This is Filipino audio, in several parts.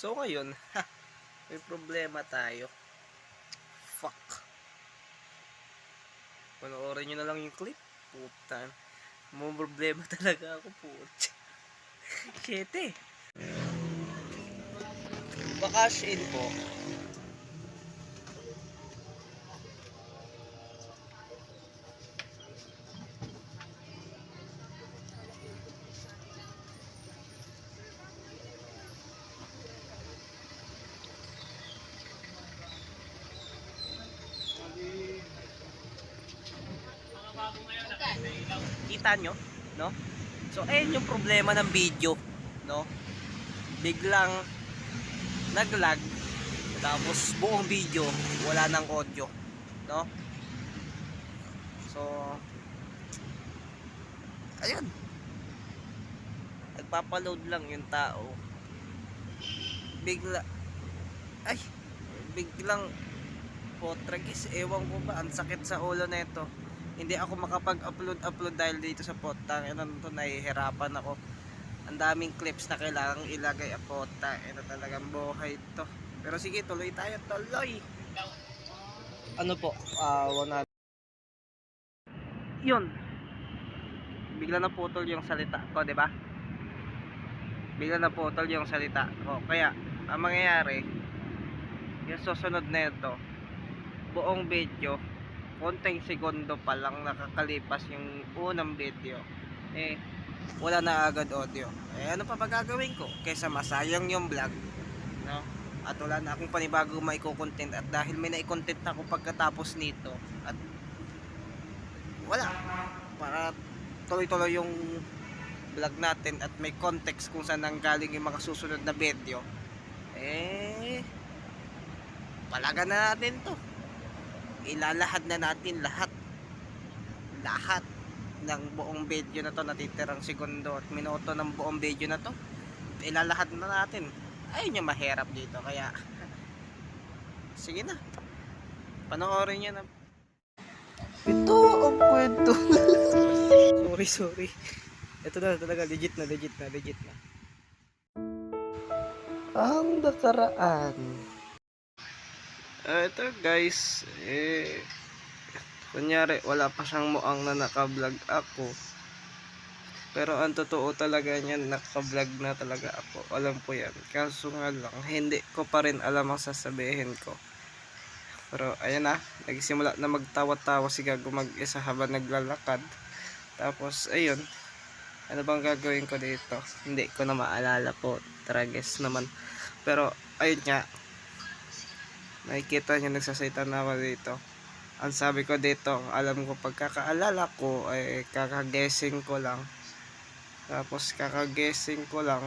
So ngayon, may problema tayo. Fuck. Panoorin nyo na lang yung clip. Putan. May problema talaga ako, putya. Shit. Bakash in po. Kita nyo, no? So, ayun yung problema ng video, no? Biglang naglag, tapos buong video wala nang audio, no? So, ayun. Nagpapaload lang yung tao. Biglang potragis, ewan ko ba, ang sakit sa ulo nito. Hindi ako makapag-upload dahil dito sa potang. Ito nahihirapan ako. Ang daming clips na kailangang ilagay ang potang. Ito talagang buhay ito. Pero sige, tuloy tayo, tuloy. Ano po? Wala. Yun. Bigla na putol yung salita ko, di ba? Bigla na putol yung salita ko. Kaya, ang mangyayari, yung susunod na ito, buong video, konting segundo pa lang nakakalipas yung unang video, wala na agad audio. Ano pa gagawin ko? Kaysa masayang yung vlog, no? At wala na akong panibago maiko-content. At dahil may na-content ako pagkatapos nito, at wala, para tuloy-tuloy yung vlog natin at may context kung saan nanggaling yung mga susunod na video, palagan na natin to. Ilalahad na natin lahat ng buong video na to, natitirang segundo at minuto ng buong video na to, ilalahad na natin. Ayun yung mahirap dito, kaya sige na, panoorin nyo na ito ang kwento. sorry ito na talaga, legit na ang nakaraan. Ito guys, kunyari wala pa siyang muang na naka-vlog ako, pero ang totoo talaga niyan, naka-vlog na talaga ako. Alam po yan, kaso nga lang hindi ko pa rin alam ang sasabihin ko. Pero ayan na, nagsimula na magtawa-tawa si Gago mag-isa habang naglalakad. Tapos ayun, ano bang gagawin ko dito? Hindi ko na maalala po, trages naman. Pero ayun nga, nakikita nyo, nagsasalita na ako dito. Ang sabi ko dito, alam ko pagkakaalala ko ay kakaguessing ko lang. Tapos kakaguessing ko lang.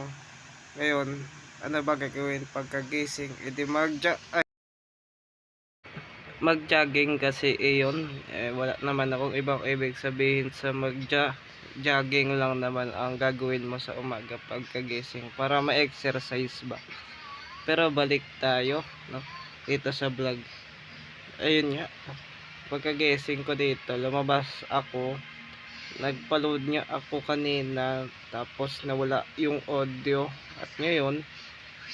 Ngayon, ano ba gagawin pagkagising? Edi mag-jogging kasi iyon. Wala naman akong ibang ibig sabihin sa jogging lang naman ang gagawin mo sa umaga pagkagising para ma-exercise ba. Pero balik tayo, no? Dito sa vlog. Ayun nga, pagkagising ko dito, lumabas ako, nagpa-load niya ako kanina, tapos nawala yung audio. At ngayon,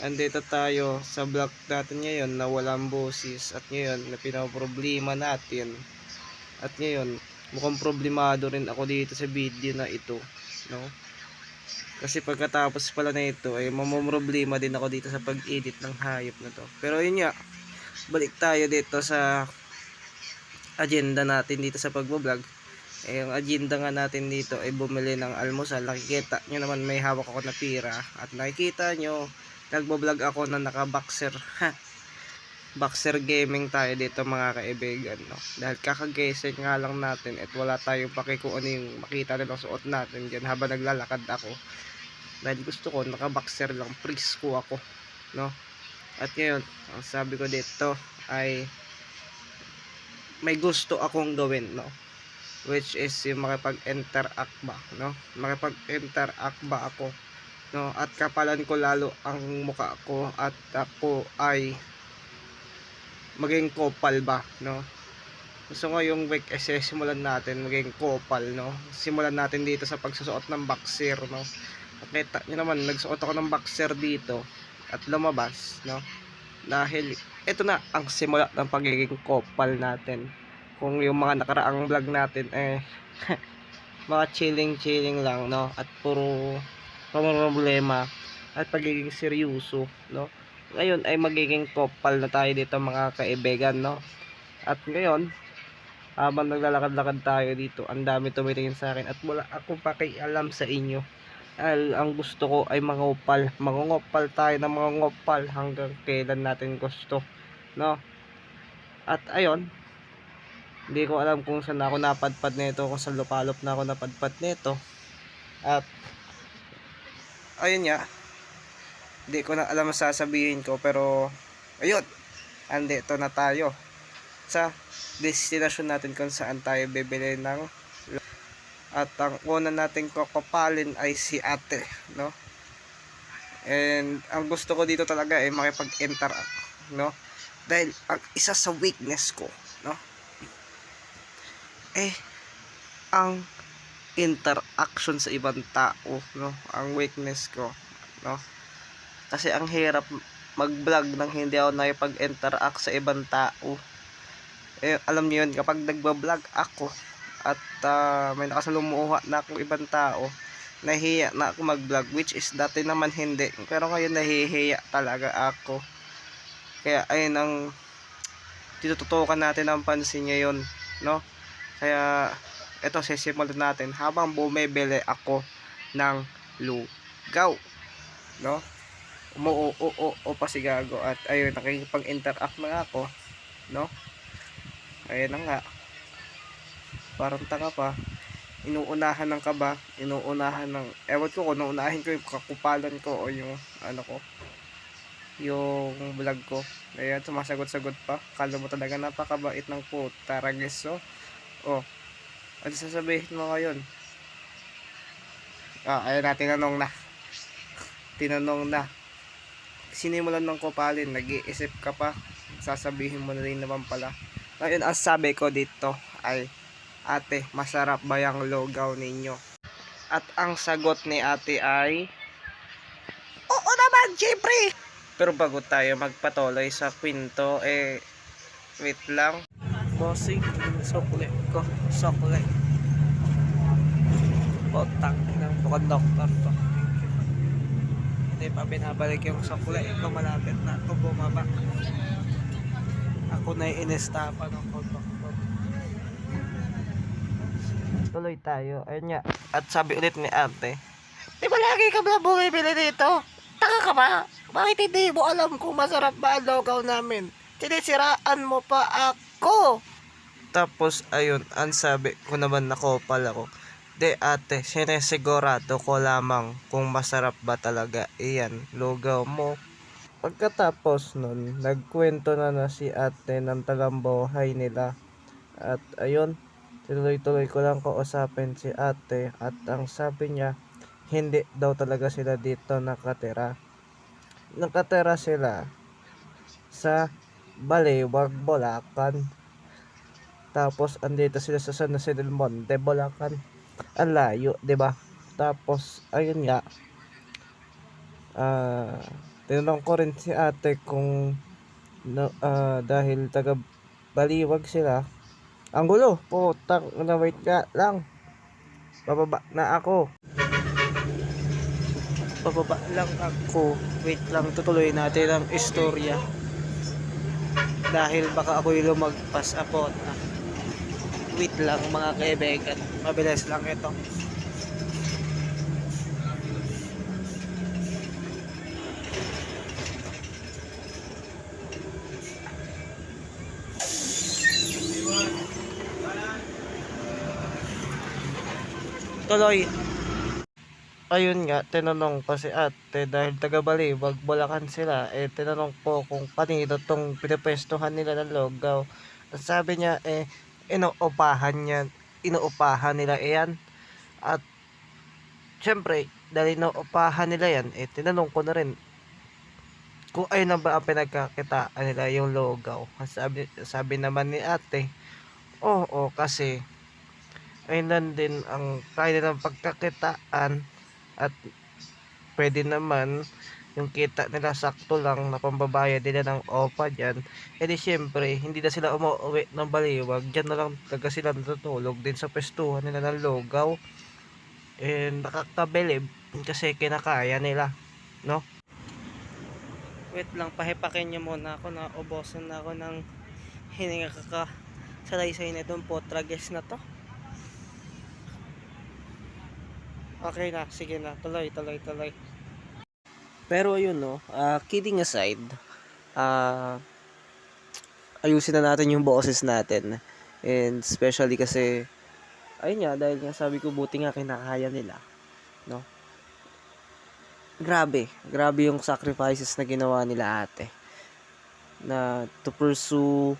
andito tayo sa vlog natin ngayon na walang boses. At ngayon, na pinaproblema natin. At ngayon, mukhang problemado rin ako dito sa video na ito, no? Kasi pagkatapos pala na ito ay mamumroblema din ako dito sa pag-edit ng hayop na to. Pero yun nga, balik tayo dito sa agenda natin dito sa pagbo-vlog. Yung agenda nga natin dito ay bumili ng almusal. Nakikita nyo naman may hawak ako na pira. At nakikita nyo, nagbo-vlog ako na naka-boxer. Boxer gaming tayo dito mga kaibigan, no? Dahil kakagising nga lang natin at wala tayong paki kung ano yung makita nilang suot natin dyan habang naglalakad ako. Dahil gusto ko naka-boxer lang, presko ako, no? At ngayon, ang sabi ko dito ay may gusto akong gawin, no? Which is yung makipag-interact ba, no? Makipag-interact ba ako, no? At kapalan ko lalo ang mukha ko at ako ay maging kopal ba, no? Gusto ko yung week simulan natin maging kopal, no? Simulan natin dito sa pagsusuot ng boxer, no? At kita nyo naman, nagsuot ako ng boxer dito. at lumabas, no? Dahil ito na ang simula ng pagiging couple natin. Kung yung mga nakaraang vlog natin mga chilling lang, no? At puro problema at pagiging seryoso, no? Ngayon ay magiging couple na tayo dito mga kaibigan, no? At ngayon, habang naglalakad-lakad tayo dito, ang dami tumitingin sa akin at wala akong pakialam sa inyo. Ang gusto ko ay mangungopal tayo ng mangungopal hanggang kailan natin gusto, no? At ayun, hindi ko alam kung saan ako napadpad nito, kung sa lupalop na ako napadpad nito. At ayun nga, hindi ko na alam sasabihin ko, pero ayun, andito na tayo sa destination natin kung saan tayo bibili ng, at ang una nating kokopalin ay si ate, no? And ang gusto ko dito talaga ay makipag-interact, no? Dahil ang isa sa weakness ko, no, ang interaction sa ibang tao, no? Ang weakness ko, no? Kasi ang hirap mag-vlog nang hindi ako nakipag-interact sa ibang tao. Alam niyo yun, kapag nagba-vlog ako at may nakasalumuha na akong ibang tao, nahihiya na ako mag-vlog, which is dati naman hindi, pero ngayon nahihiya talaga ako. Kaya ayun ang tinututukan natin ang pansin ngayon, no? Kaya ito, sisimulan natin habang bumibili ako ng lugaw, no? Umuo pa si Gago at ayun, nakikipag-interact na ako, no? Ayun na nga, parang tanga pa, inuunahan ng kaba, inuunahan ng, ewan ko kung inuunahin ko yung kakupalan ko o yung ano ko, yung vlog ko. Ayan, sumasagot-sagot pa. Kala mo talaga napakabait ng puta, ragis. Oh, ano sasabihin mo ngayon? Ayun na, tinanong na. Sinimulan ng kupalin, nag-iisip ka pa, sasabihin mo na rin naman pala. Ngayon, ang sabi ko dito ay, ate, masarap ba yung lugaw ninyo? At ang sagot ni ate ay, oo naman, syempre! Pero bago tayo magpatuloy sa kwento, wait lang. Bossing, sukle ko, sukle. Potang ng doktor to. Hindi pa binabalik yung sukle ko, malapit na ito bumaba. Ako na inestapa ng konduktor. Tuloy tayo. Ayun nga. At sabi ulit ni ate, di ba lagi ka ba bumibili dito? Taka ka ba? Bakit hindi mo alam kung masarap ba ang lugaw namin? Sinisiraan mo pa ako. Tapos ayun, ang sabi ko naman na kopal ako, de ate, sinisigurado ko lamang kung masarap ba talaga iyan lugaw mo. Pagkatapos nun, nagkwento na si ate ng tagambuhay nila. At ayun, tuloy-tuloy ko lang kausapin si ate at ang sabi niya, hindi daw talaga sila dito nakatira. Nakatira sila sa Baliwag, Bulacan. Tapos andito sila sa San Jose del Monte, Bulacan. Ang layo, 'di ba? Tapos ayun nga, tinanong ko rin si ate kung dahil taga Baliwag sila. Ang gulo, putang na, wait nga lang. Bababa na ako. Bababa lang ako. Wait lang, tutuloy natin ang istorya. Dahil baka ako'y lumagpas apot. Wait lang mga kaibigan. Mabilis lang ito. Tuloy. Ayun nga, tinanong ko si ate dahil taga Baliwag, Bulacan sila. Tinanong ko kung kanino tong pinapwestuhan nila ng lugaw. Sabi niya, inuupahan nila iyan. At syempre, dahil inuupahan nila yan, tinanong ko na rin kung ayun na ba ang pinagkakitaan nila yung lugaw. Sabi naman ni ate, oo, kasi ayun din ang kaya nilang pagkakitaan at pwede naman yung kita nila sakto lang na pambabayad nila ng OPA dyan. E di syempre, hindi na sila umuwi ng Baliwag, dyan na lang taga sila natutulog din sa pwestuhan nila ng lugaw. And nakakabilib kasi kinakaya nila, no? Wait lang, pahipakin nyo muna ako na ubosan na ako ng hininga kaka salaysay na itong potrages na to. Okay na, sige na, tuloy. Pero yun no, kidding aside, ayusin na natin yung boses natin. And especially kasi, ayun nga, dahil nga sabi ko buti nga kinakaya nila, no? Grabe yung sacrifices na ginawa nila ate. Na to pursue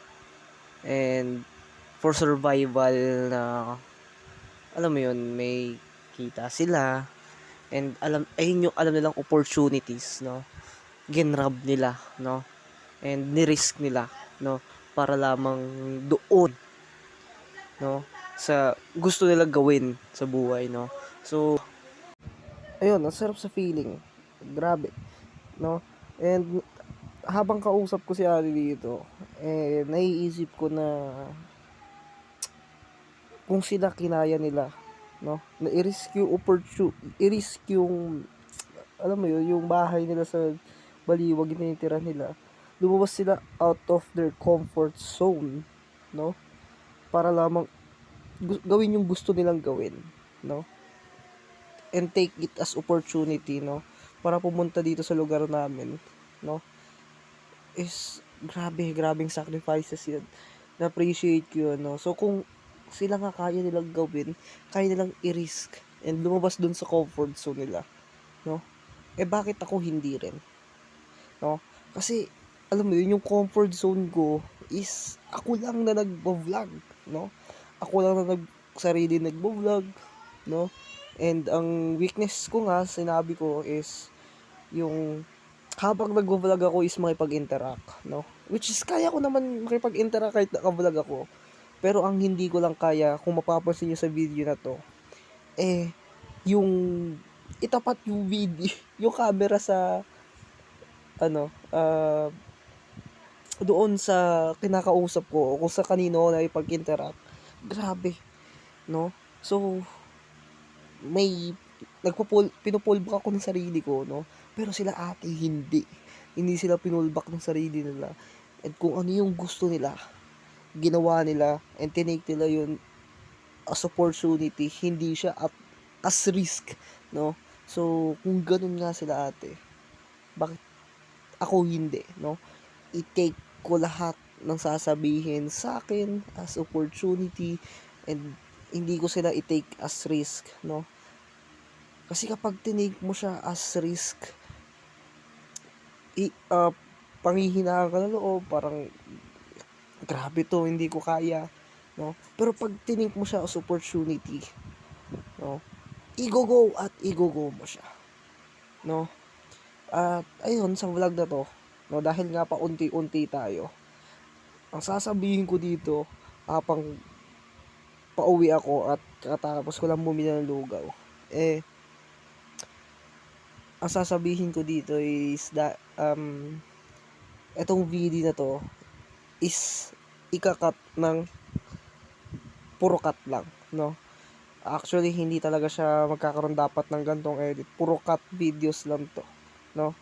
and for survival na, alam mo yun, may kita sila. And ayun yung alam nilang opportunities, no? Ginrab nila, no? And nirisk nila, no? Para lamang doon, no? Sa gusto nila gawin sa buhay, no? So, ayun, ang sarap sa feeling. Grabe, no? And habang kausap ko si Ari dito, naiisip ko na kung sila kinaya nila, no? Na i-risk yung i-risk yung, alam mo yun, yung bahay nila sa Baliwag, yung tinitira nila. Lumabas sila out of their comfort zone, no? Para lamang gawin yung gusto nilang gawin, no? And take it as opportunity, no? Para pumunta dito sa lugar namin, no? Is grabing sacrifices yun. Na-appreciate ko yun, no? So kung sila nga kaya nilang gawin, kaya nilang i-risk and lumabas dun sa comfort zone nila, no? Bakit ako hindi rin, no? Kasi alam mo yun, yung comfort zone ko is ako lang na nagbo-vlog, no? Ako lang na sarili nagbo-vlog, no? And ang weakness ko nga, sinabi ko is yung habang nagvo-vlog ako is makipag-interact, no? Which is kaya ko naman makipag-interact kahit naka-vlog ako. Pero ang hindi ko lang kaya, kung mapapansin niyo sa video na to, yung itapat yung video, yung camera sa doon sa kinakausap ko o kung sa kanino na ipag-interact. Grabe, no? So, may pinupulbak ako ng sarili ko, no? Pero sila ate hindi sila pinulbak ng sarili nila. And kung ano yung gusto nila, ginawa nila and tinake nila yun as opportunity, hindi siya as risk, no? So kung ganun nga sila ate, bakit ako hindi, no? I-take ko lahat ng sasabihin sa akin as opportunity and hindi ko sila i-take as risk, no? Kasi kapag tinake mo siya as risk, panghihinaan ka ng loob, parang grabe to, hindi ko kaya, no? Pero pag tinake mo siya as opportunity, no? Igo-go mo siya, no? At ayun, sa vlog na to, no, dahil nga pa unti-unti tayo, ang sasabihin ko dito, pang pauwi ako at katapos ko lang bumili ng lugaw, ang sasabihin ko dito is etong video na to is ikakat ng puro cut lang, no? Actually, hindi talaga siya magkakaroon dapat ng gantong edit. Puro cut videos lang to, no?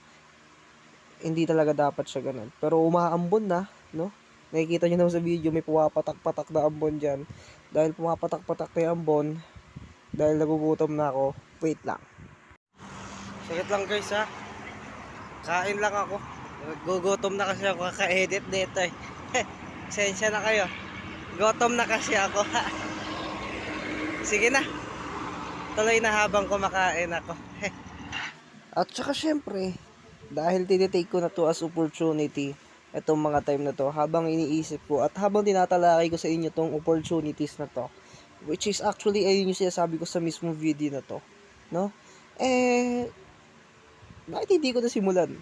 Hindi talaga dapat siya ganun. Pero umaambon na, no? Nakikita nyo naman sa video, may pumapatak-patak na ambon dyan. Dahil pumapatak-patak na yung ambon, dahil nagugutom na ako, wait lang. Sakit lang guys ha. Kain lang ako. Gugutom na kasi ako, kaka-edit dito eh. Sensya na kayo. Gutom na kasi ako. Sige na. Tuloy na habang kumakain ako. At saka syempre, dahil tinitake ko na to as opportunity, itong mga time na to, habang iniisip ko at habang tinatalakay ko sa inyo tong opportunities na to, which is actually ayun yung sinasabi ko sa mismong video na to, no? Bakit hindi ko nasimulan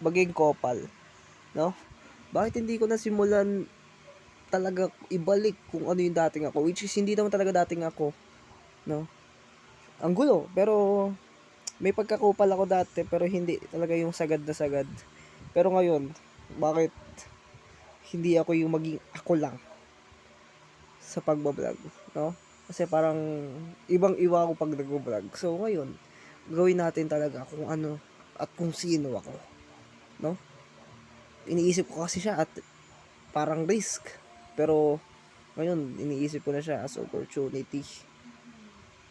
maging kopal, no? Bakit hindi ko nasimulan talaga ibalik kung ano yung dating ako, which is hindi naman talaga dating ako, no? Ang gulo, pero May pagkakupal ako dati pero hindi talaga yung sagad na sagad. Pero ngayon, bakit hindi ako yung maging ako lang sa pagbablog, no? Kasi parang ibang-iba ako pag nag-vlog. So ngayon, gawin natin talaga kung ano at kung sino ako, no? Iniisip ko kasi siya at parang risk. Pero ngayon, iniisip ko na siya as opportunity,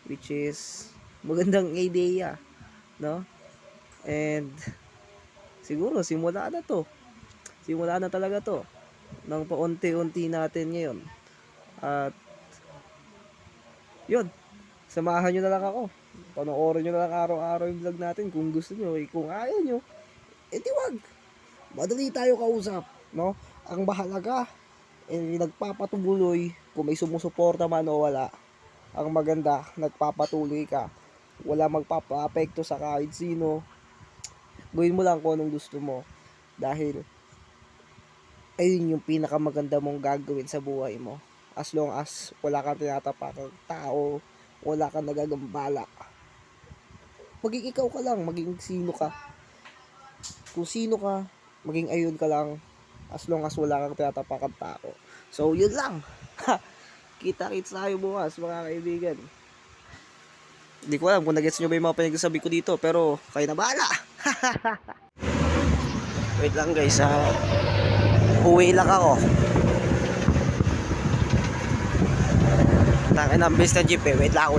which is magandang idea, no? And siguro simula na to. Simula na talaga to. Nang paunti-unti natin ngayon. At yun, samahan nyo na lang ako. Panoorin nyo na lang araw-araw yung vlog natin kung gusto nyo. Eh, kung ayaw nyo, edi wag. Madali tayo kausap, no? Ang bahalaga, nagpapatuloy kung may sumusuporta man o wala. Ang maganda, nagpapatuloy ka. Wala magpapa-apekto sa kahit sino. Gawin mo lang kung anong gusto mo. Dahil, ayun yung pinakamaganda mong gagawin sa buhay mo. As long as wala kang tinatapakang tao, wala kang nagagambala. Maging ikaw ka lang, maging sino ka. Kung sino ka, maging ayun ka lang. As long as wala kang tinatapakang tao. So, yun lang. Kita-kits tayo bukas, mga kaibigan. Hindi ko alam kung nagets nyo ba yung mga pinagsasabi ko dito, pero kayo na bahala. Wait lang guys, uwi lang ako. Tangin ang bis na jeep eh. Wait lang.